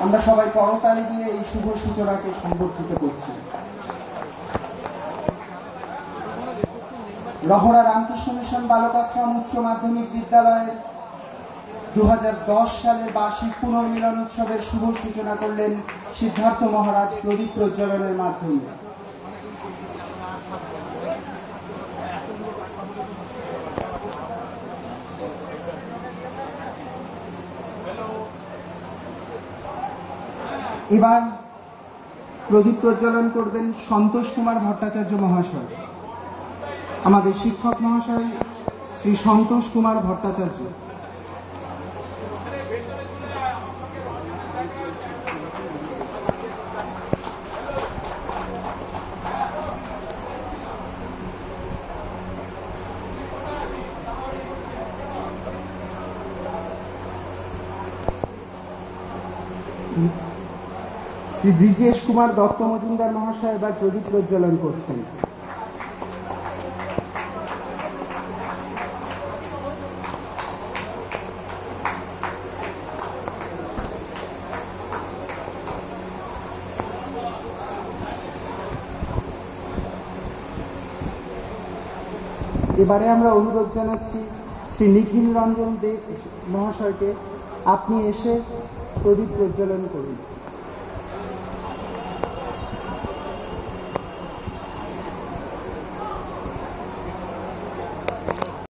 আমরা সবাই করতালি দিয়ে এই শুভ সূচনাকে সংবর্ধিত করছি। রহড়া রামকৃষ্ণ মিশন বালকাশ্রম উচ্চ মাধ্যমিক বিদ্যালয়ের 2010 সালের বার্ষিক পুনর্মিলন উৎসবের শুভ সূচনা করলেন সিদ্ধার্থ মহারাজ প্রদীপ প্রজ্বলনের মাধ্যমে। এবার প্রদীপ প্রজ্বলন করবেন সন্তোষ কুমার ভট্টাচার্য মহাশয়। আমাদের শিক্ষক মহাশয় শ্রী সন্তোষ কুমার ভট্টাচার্য। শ্রী ব্রিজেশ কুমার দত্ত মজুমদার মহাশয় এবার প্রদীপ প্রজ্বলন করছেন। এবারে আমরা অনুরোধ জানাচ্ছি শ্রী নিখিল রঞ্জন দে মহাশয়কে, আপনি এসে প্রদীপ প্রজ্বলন করুন।